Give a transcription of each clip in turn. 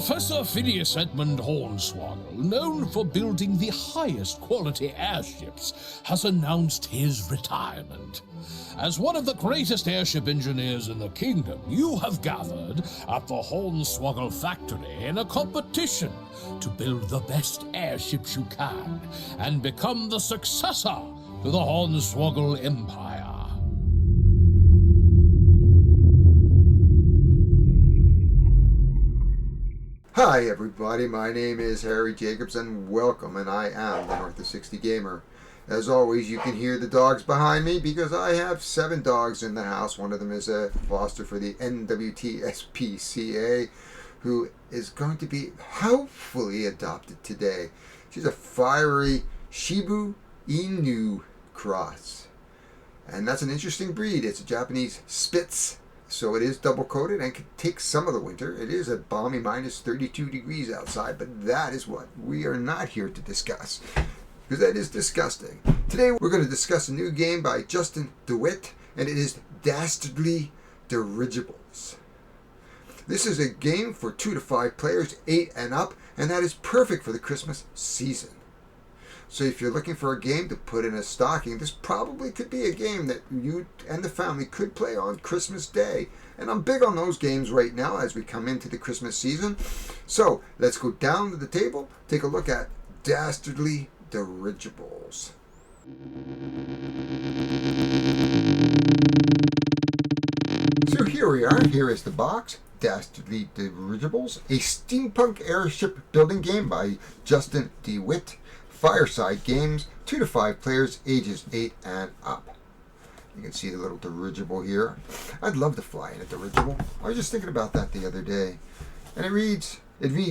Professor Phineas Edmund Hornswoggle, known for building the highest quality airships, has announced his retirement. As one of the greatest airship engineers in the kingdom, you have gathered at the Hornswoggle factory in a competition to build the best airships you can and become the successor to the Hornswoggle Empire. Hi everybody, my name is Harry Jacobs and welcome, and I am the North of 60 Gamer. As always, you can hear the dogs behind me because I have 7 dogs in the house. One of them is a foster for the NWTSPCA who is going to be hopefully adopted today. She's a fiery Shiba Inu cross, and that's an interesting breed. It's a Japanese Spitz. So it is double coated and can take some of the winter. It is a balmy minus 32 degrees outside, but that is what we are not here to discuss, because that is disgusting. Today we're going to discuss a new game by Justin DeWitt, and it is Dastardly Dirigibles. This is a game for 2 to 5 players, 8 and up, and that is perfect for the Christmas season. So if you're looking for a game to put in a stocking, this probably could be a game that you and the family could play on Christmas Day. And I'm big on those games right now as we come into the Christmas season. So let's go down to the table, take a look at Dastardly Dirigibles. So here we are. Here is the box. Dastardly Dirigibles, a steampunk airship building game by Justin DeWitt. Fireside games, 2 to 5 players, ages 8 and up. You can see the little dirigible here. I'd love to fly in a dirigible. I was just thinking about that the other day. And it reads,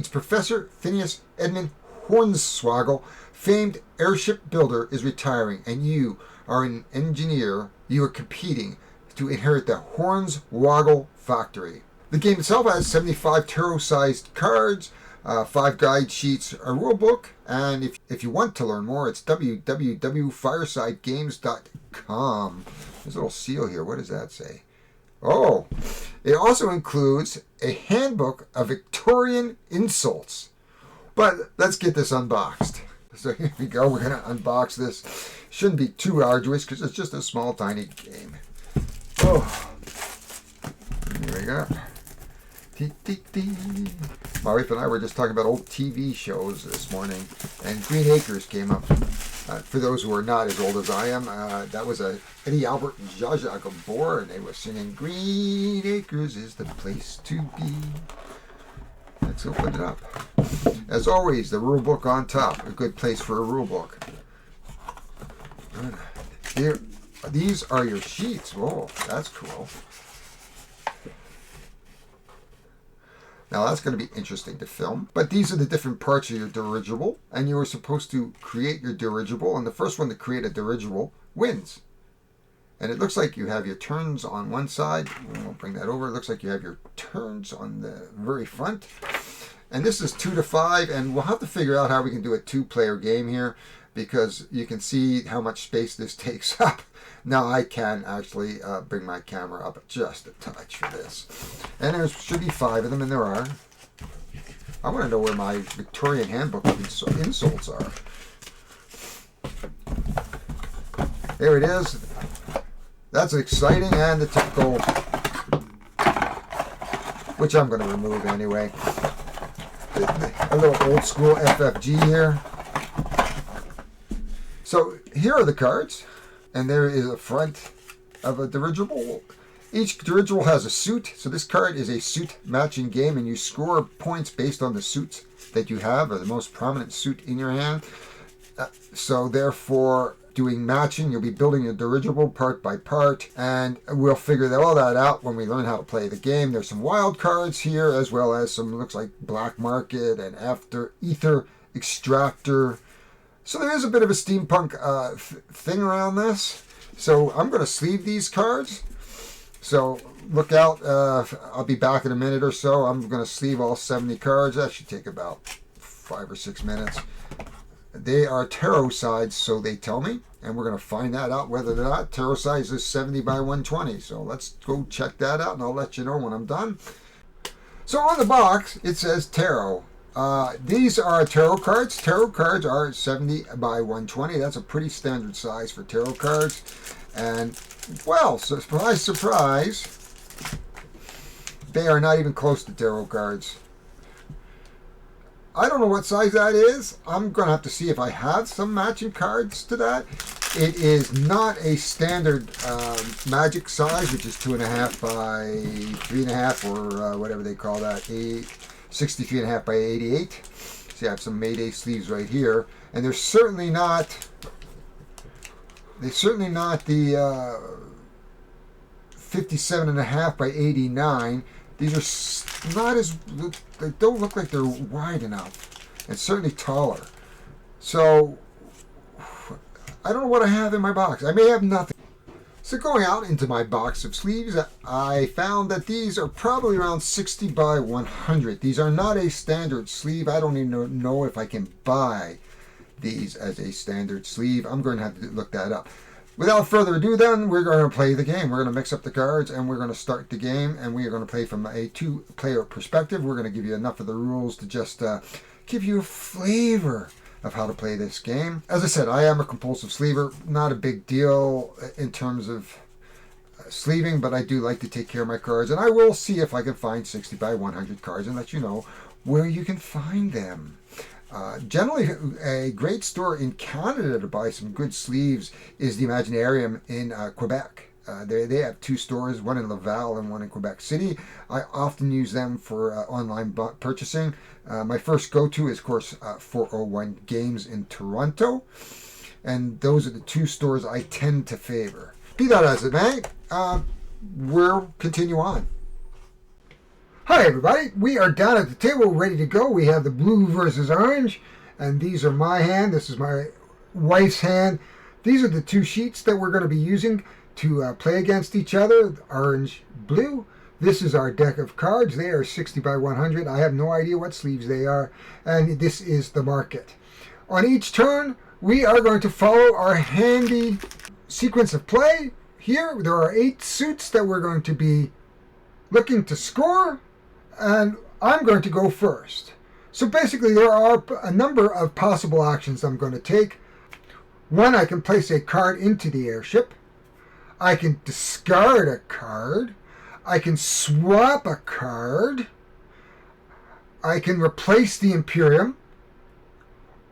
Professor Phineas Edmund Hornswoggle, famed airship builder, is retiring, and you are an engineer. You are competing to inherit the Hornswoggle factory. The game itself has 75 tarot-sized cards, 5 guide sheets, a rule book, and if you want to learn more, it's www.firesidegames.com. There's a little seal here. What does that say? Oh, it also includes a handbook of Victorian insults. But let's get this unboxed. So here we go. We're going to unbox this. Shouldn't be too arduous because it's just a small, tiny game. Oh, here we go. My wife and I were just talking about old TV shows this morning, and Green Acres came up. For those who are not as old as I am, that was Eddie Albert and Zsa Zsa Gabor, and they were singing "Green Acres is the place to be." Let's open it up. As always, the rule book on top. A good place for a rule book. Here, these are your sheets. Whoa, that's cool. Now that's going to be interesting to film. But these are the different parts of your dirigible, and you were supposed to create your dirigible, and the first one to create a dirigible wins. And it looks like you have your turns on one side. We'll bring that over. It looks like you have your turns on the very front. And this is 2 to 5, and we'll have to figure out how we can do a 2-player game here, because you can see how much space this takes up. Now I can actually bring my camera up just a touch for this. And there should be 5 of them, and there are. I want to know where my Victorian handbook of insults are. There it is. That's exciting, and the typical, which I'm going to remove anyway. A little old school FFG here. So here are the cards. And there is a front of a dirigible. Each dirigible has a suit. So this card is a suit matching game, and you score points based on the suits that you have, or the most prominent suit in your hand. So therefore, doing matching, you'll be building a dirigible part by part, and we'll figure all that out when we learn how to play the game. There's some wild cards here, as well as some, looks like black market and after ether extractor. So there is a bit of a steampunk thing around this. So I'm going to sleeve these cards. So look out. I'll be back in a minute or so. I'm going to sleeve all 70 cards. That should take about 5 or 6 minutes. They are tarot sides, so they tell me. And we're going to find that out whether or not. Tarot size is 70 by 120. So let's go check that out, and I'll let you know when I'm done. So on the box, it says tarot. These are tarot cards. Tarot cards are 70 by 120. That's a pretty standard size for tarot cards. And, well, surprise, surprise, they are not even close to tarot cards. I don't know what size that is. I'm going to have to see if I have some matching cards to that. It is not a standard magic size, which is 2.5 by 3.5 or whatever they call that, 63.5 by 88. See, I have some Mayday sleeves right here, and they're certainly not the 57.5 by 89. These are not as, they don't look like they're wide enough, and certainly taller. So I don't know what I have in my box. I may have nothing. So going out into my box of sleeves, I found that these are probably around 60 by 100. These are not a standard sleeve. I don't even know if I can buy these as a standard sleeve. I'm going to have to look that up. Without further ado then, we're going to play the game. We're going to mix up the cards and we're going to start the game, and we are going to play from a two-player perspective. We're going to give you enough of the rules to just give you a flavor of how to play this game. As I said, I am a compulsive sleever. Not a big deal in terms of sleeving, but I do like to take care of my cards, and I will see if I can find 60 by 100 cards and let you know where you can find them. Generally, a great store in Canada to buy some good sleeves is the Imaginarium in Quebec. They have two stores, one in Laval and one in Quebec City. I often use them for online purchasing. My first go-to is, of course, 401 Games in Toronto. And those are the two stores I tend to favor. Be that as it may, we'll continue on. Hi everybody, we are down at the table ready to go. We have the blue versus orange, and these are my hand, this is my wife's hand. These are the two sheets that we're going to be using to play against each other, orange, blue. This is our deck of cards. They are 60 by 100. I have no idea what sleeves they are, and this is the market. On each turn, we are going to follow our handy sequence of play. Here, there are 8 suits that we're going to be looking to score, and I'm going to go first. So basically there are a number of possible actions I'm going to take. One, I can place a card into the airship. I can discard a card. I can swap a card. I can replace the Imperium.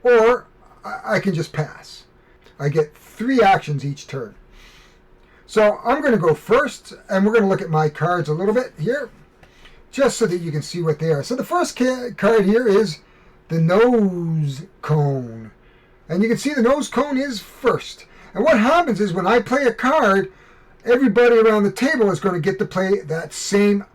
Or I can just pass. I get 3 actions each turn. So I'm going to go first, and we're going to look at my cards a little bit here, just so that you can see what they are. So the first card here is the nose cone. And you can see the nose cone is first. And what happens is when I play a card, everybody around the table is going to get to play that same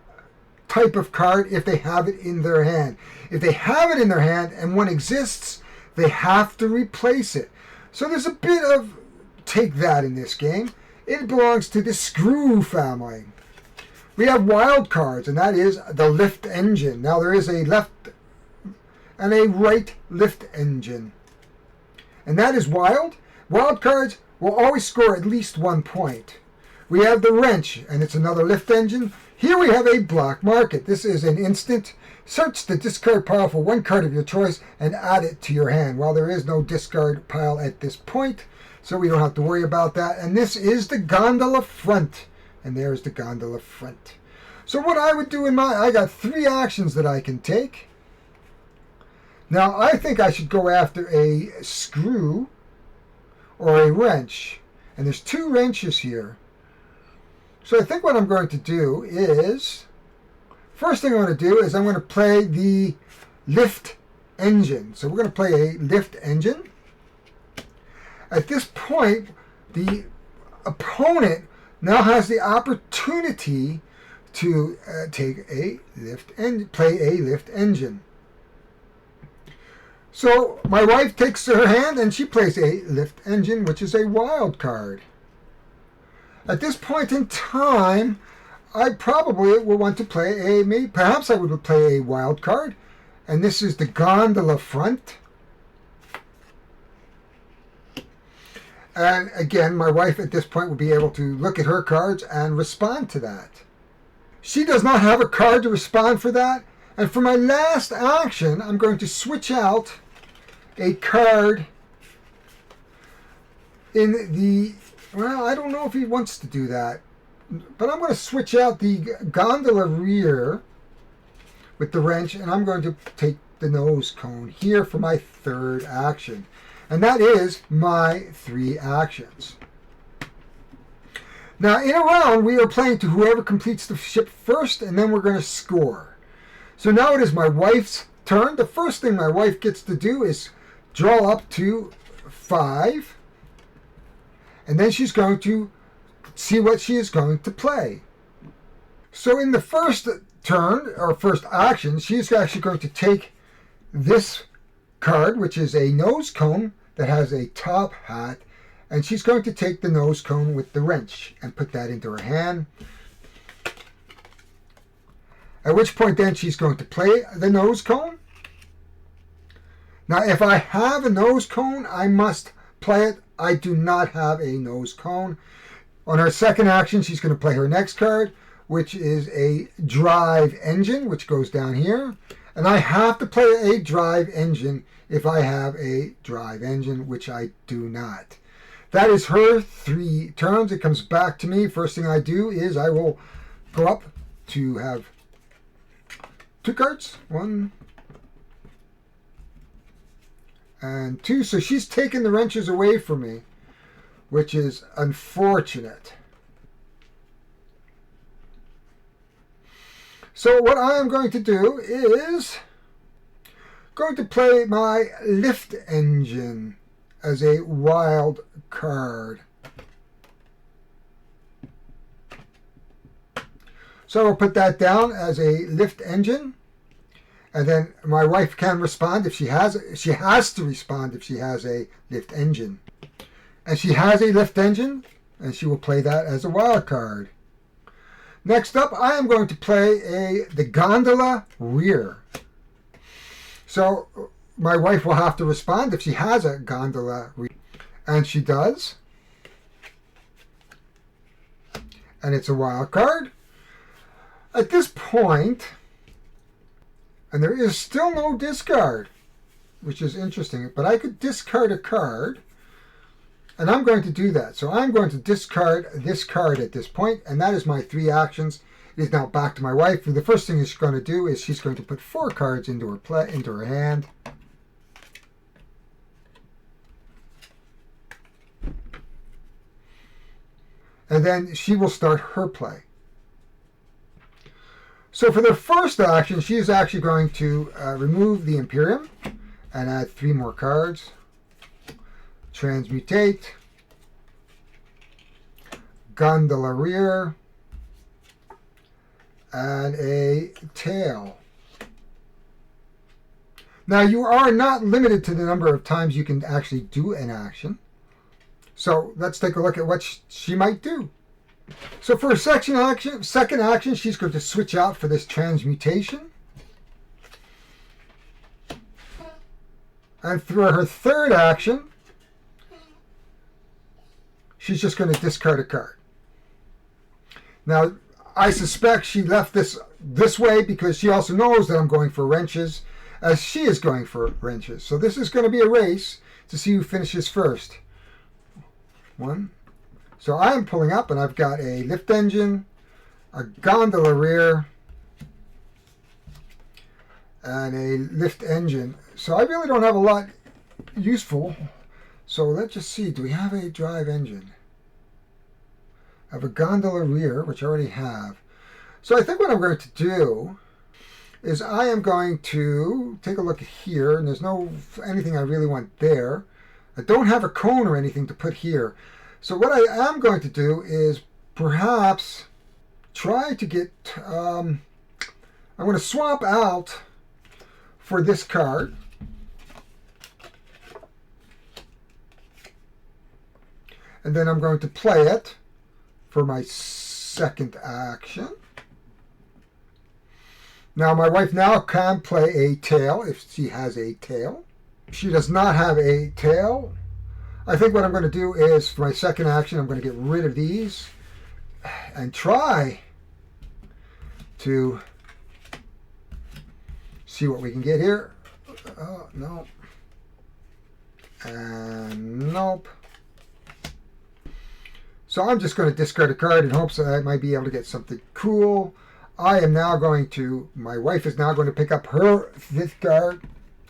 type of card if they have it in their hand. If they have it in their hand and one exists, they have to replace it. So there's a bit of take that in this game. It belongs to the screw family. We have wild cards, and that is the lift engine. Now there is a left and a right lift engine. And that is wild. Wild cards will always score at least 1 point. We have the wrench, and it's another lift engine. Here we have a black market. This is an instant. Search the discard pile for 1 card of your choice and add it to your hand. Well, there is no discard pile at this point, so we don't have to worry about that. And this is the gondola front. And there's the gondola front. So what I would do I got 3 actions that I can take. Now, I think I should go after a screw or a wrench. And there's 2 wrenches here. So I think what I'm going to do is, first thing I'm going to do is I'm going to play the lift engine. So we're going to play a lift engine. At this point, the opponent now has the opportunity to play a lift engine. So my wife takes her hand and she plays a lift engine, which is a wild card. At this point in time, I probably will want to play perhaps I would play a wild card, and this is the gondola front. And again, my wife at this point will be able to look at her cards and respond to that. She does not have a card to respond for that, And for my last action, I'm going to switch out a card in the... Well, I don't know if he wants to do that. But I'm going to switch out the gondola rear with the wrench, and I'm going to take the nose cone here for my third action. And that is my 3 actions. Now, in a round, we are playing to whoever completes the ship first, and then we're going to score. So now it is my wife's turn. The first thing my wife gets to do is draw up to 5. And then she's going to see what she is going to play. So in the first turn, or first action, she's actually going to take this card, which is a nose cone that has a top hat, and she's going to take the nose cone with the wrench and put that into her hand. At which point then she's going to play the nose cone. Now if I have a nose cone, I must play it. I do not have a nose cone. On her second action, she's going to play her next card, which is a drive engine, which goes down here. And I have to play a drive engine if I have a drive engine, which I do not. That is her 3 turns. It comes back to me. First thing I do is I will go up to have 2 cards. 1 and 2. So she's taken the wrenches away from me, which is unfortunate. So what I am going to do is going to play my lift engine as a wild card. So I'll put that down as a lift engine, and then my wife can respond if she has to respond if she has a lift engine. And she has a lift engine, and she will play that as a wild card. Next up, I am going to play the gondola rear. So my wife will have to respond if she has a gondola rear. And she does. And it's a wild card. At this point, and there is still no discard, which is interesting, but I could discard a card. And I'm going to do that. So I'm going to discard this card at this point, and that is my 3 actions. It is now back to my wife. The first thing she's going to do is she's going to put 4 cards into her hand. And then she will start her play. So for the first action, she is actually going to remove the Imperium and add 3 more cards. Transmutate, gondola rear, and a tail. Now you are not limited to the number of times you can actually do an action. So let's take a look at what she might do. So for a second action, she's going to switch out for this transmutation. And through her third action, she's just going to discard a card. Now, I suspect she left this way because she also knows that I'm going for wrenches, as she is going for wrenches. So this is going to be a race to see who finishes first. 1. So I am pulling up, and I've got a lift engine, a gondola rear, and a lift engine. So I really don't have a lot useful. So let's just see. Do we have a drive engine? I have a gondola rear, which I already have. So I think what I'm going to do is I am going to take a look here, and there's no anything I really want there. I don't have a cone or anything to put here. So what I am going to do is perhaps try to get... I'm going to swap out for this card. And then I'm going to play it for my second action. Now my wife now can play a tail if she has a tail. If she does not have a tail, I think what I'm going to do is for my second action, I'm going to get rid of these and try to see what we can get here. No. And nope. So I'm just going to discard a card in hopes that I might be able to get something cool. I am now going to, my wife is now going to pick up her 5th card,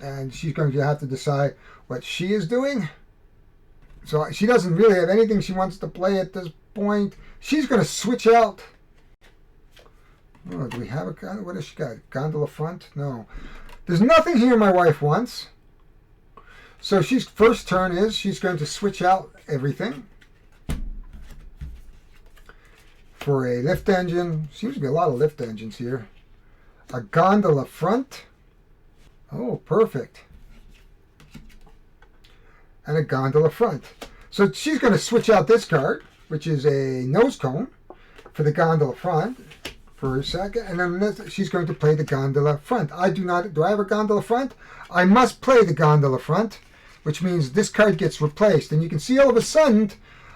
and she's going to have to decide what she is doing. So she doesn't really have anything she wants to play at this point. She's going to switch out. Oh, do we have a gondola? What has she got? Gondola front? No. There's nothing here my wife wants. So she's first turn is she's going to switch out everything for a lift engine. Seems to be a lot of lift engines here. A gondola front. Oh, perfect. And a gondola front. So she's going to switch out this card, which is a nose cone, for the gondola front for a second, and then she's going to play the gondola front. I do not. Do I have a gondola front? I must play the gondola front, which means this card gets replaced. And you can see all of a sudden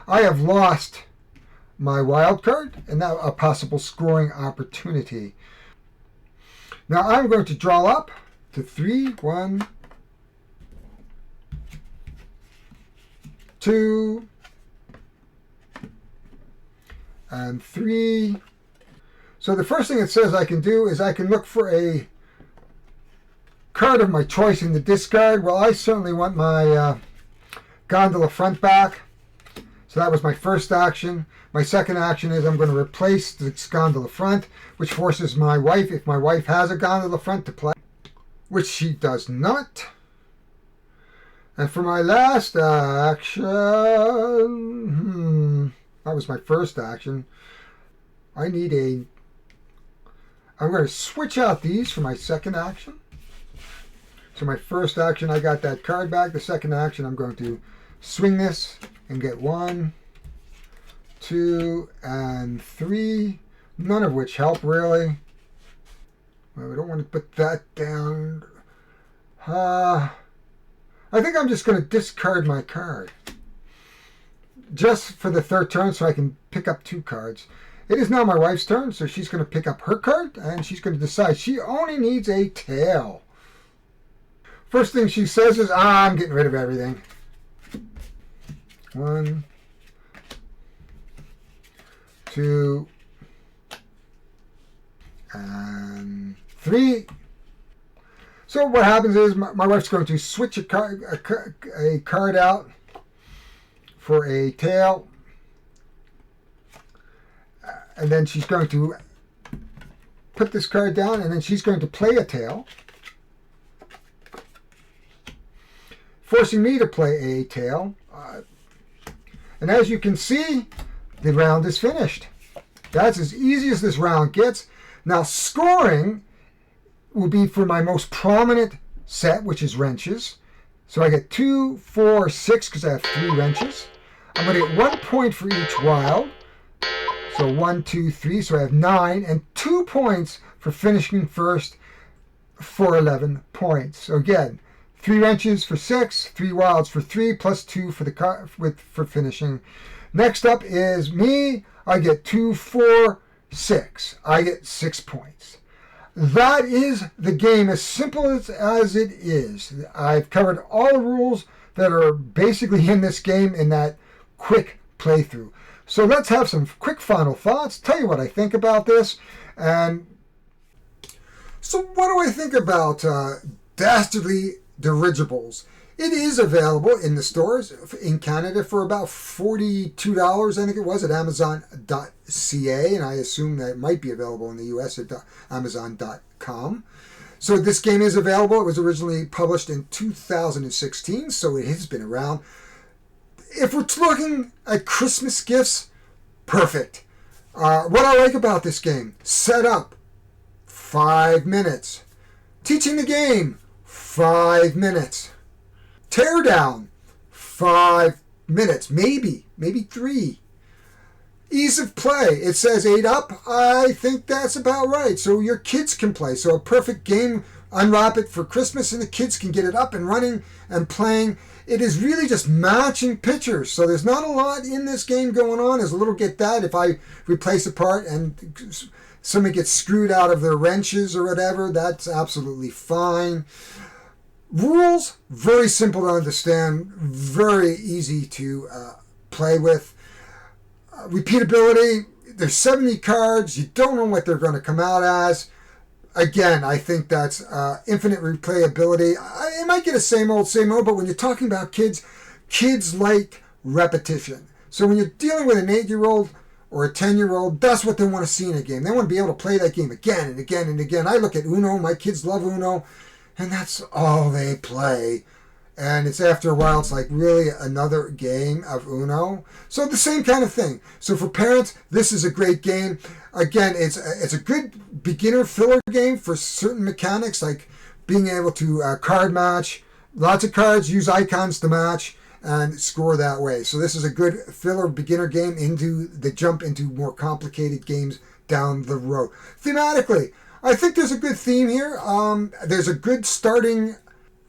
I have lost my wild card and now a possible scoring opportunity. Now I'm going to draw up to 3, 1, 2, and 3. So the first thing it says I can do is I can look for a card of my choice in the discard. Well, I certainly want my gondola front back. So that was my first action. My second action is I'm going to replace this gondola front, which forces my wife, if my wife has a gondola front, to play, which she does not. And for my last action, that was my first action. I'm going to switch out these for my second action. So my first action, I got that card back. The second action, I'm going to swing this and get 1, 2, and 3. None of which help really. Well, we don't want to put that down. I think I'm just going to discard my card. Just for the third turn so I can pick up 2 cards. It is now my wife's turn, so she's going to pick up her card, and she's going to decide she only needs a tail. First thing she says is, I'm getting rid of everything. 1, 2, and 3. So what happens is my wife's going to switch a card out for a tail. And then she's going to put this card down, and then she's going to play a tail, forcing me to play a tail. And as you can see, the round is finished. That's as easy as this round gets. Now scoring will be for my most prominent set, which is wrenches. So I get 2, 4, 6 because I have 3 wrenches. I'm going to get 1 point for each wild. So 1, 2, 3, so I have 9, and 2 points for finishing first for 11 points. So again, 3 wrenches for 6, 3 wilds for 3, plus 2 for for finishing. Next up is me. I get 2, 4, 6. I get 6 points. That is the game, as simple as it is. I've covered all the rules that are basically in this game in that quick playthrough. So let's have some quick final thoughts, tell you what I think about this. And so what do I think about Dastardly Dirigibles? It is available in the stores in Canada for about $42, I think it was, at Amazon.ca, and I assume that it might be available in the US at Amazon.com. So this game is available. It was originally published in 2016, so it has been around. If we're looking at Christmas gifts, perfect. What I like about this game, setup, 5 minutes. Teaching the game, 5 minutes. Teardown, 5 minutes, maybe 3. Ease of play, it says 8 up. I think that's about right. So your kids can play. So a perfect game, unwrap it for Christmas and the kids can get it up and running and playing. It is really just matching pictures. So there's not a lot in this game going on. There's a little get that if I replace a part and somebody gets screwed out of their wrenches or whatever, that's absolutely fine. Rules, very simple to understand, very easy to play with. Repeatability, there's 70 cards, you don't know what they're going to come out as. Again, I think that's infinite replayability. It might get a same old, but when you're talking about kids like repetition. So when you're dealing with an 8-year-old or a 10-year-old, that's what they want to see in a game. They want to be able to play that game again and again and again. I look at Uno, my kids love Uno, and that's all they play. And it's after a while, it's like really another game of Uno. So the same kind of thing. So for parents, this is a great game. Again, it's a good beginner filler game for certain mechanics, like being able to card match, lots of cards, use icons to match, and score that way. So this is a good filler beginner game into the jump into more complicated games down the road. Thematically, I think there's a good theme here. There's a good starting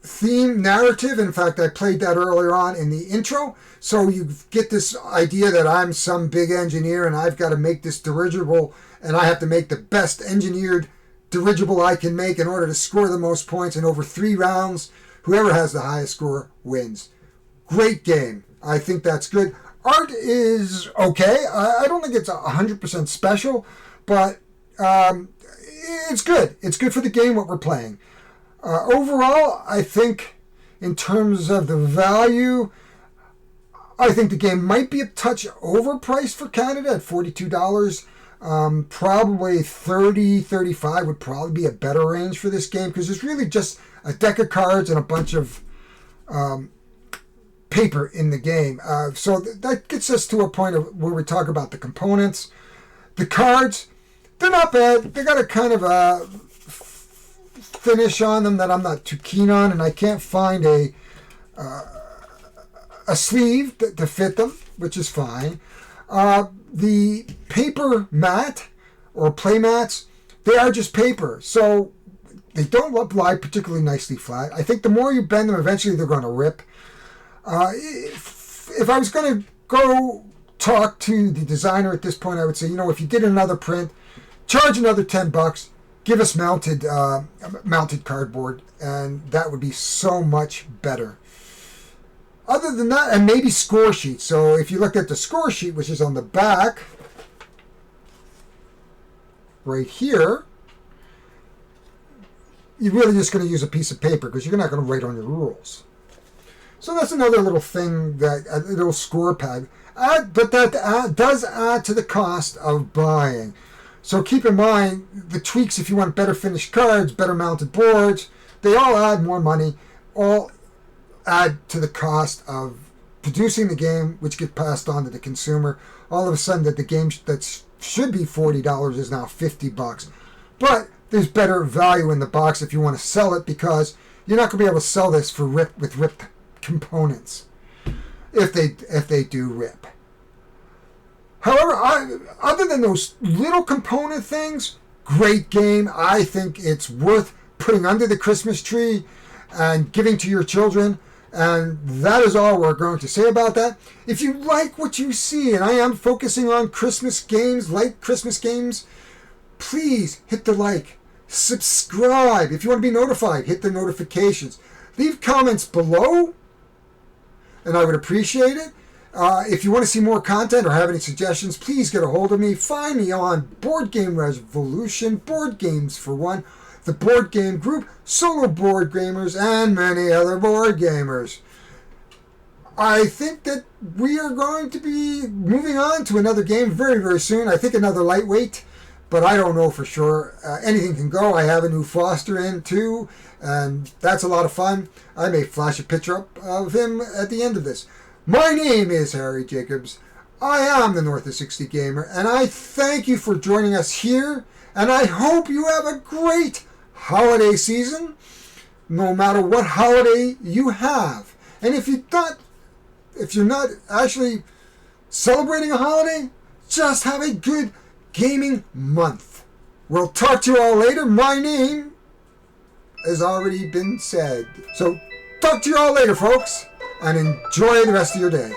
theme narrative. In fact, I played that earlier on in the intro. So you get this idea that I'm some big engineer and I've got to make this dirigible and I have to make the best engineered dirigible I can make in order to score the most points. And over 3 rounds, whoever has the highest score wins. Great game. I think that's good. Art is okay. I don't think it's 100% special, but it's good. It's good for the game, what we're playing. Overall, I think in terms of the value, I think the game might be a touch overpriced for Canada at $42. Probably $30, $35 would probably be a better range for this game because it's really just a deck of cards and a bunch of paper in the game. So that gets us to a point of where we talk about the components. The cards, they're not bad. They got a kind of a finish on them that I'm not too keen on, and I can't find a sleeve to fit them, which is fine. The paper mat or play mats, they are just paper, so they don't lie particularly nicely flat. I think the more you bend them, eventually they're going to rip. If I was going to go talk to the designer at this point, I would say, if you did another print, charge another $10. Give us mounted cardboard, and that would be so much better. Other than that, and maybe score sheets. So if you look at the score sheet, which is on the back, right here, you're really just going to use a piece of paper because you're not going to write on your rules. So that's another little thing, that a little score pad. But that does add to the cost of buying. So keep in mind the tweaks if you want better finished cards, better mounted boards. They all add more money, all add to the cost of producing the game, which gets passed on to the consumer. All of a sudden, that the game that should be $40 is now $50. But there's better value in the box if you want to sell it, because you're not going to be able to sell this for with ripped components if they do rip. However, other than those little component things, great game. I think it's worth putting under the Christmas tree and giving to your children. And that is all we're going to say about that. If you like what you see, and I am focusing on Christmas games, like Christmas games, please hit the like. Subscribe. If you want to be notified, hit the notifications. Leave comments below, and I would appreciate it. If you want to see more content or have any suggestions, please get a hold of me. Find me on Board Game Revolution, Board Games for One, the Board Game Group, Solo Board Gamers, and many other board gamers. I think that we are going to be moving on to another game very, very soon. I think another lightweight, but I don't know for sure. Anything can go. I have a new Foster in too, and that's a lot of fun. I may flash a picture up of him at the end of this. My name is Harry Jacobs. I am the North of 60 Gamer, and I thank you for joining us here, and I hope you have a great holiday season, no matter what holiday you have. And if you're not actually celebrating a holiday, just have a good gaming month. We'll talk to you all later. My name has already been said. So talk to you all later, folks, and enjoy the rest of your day.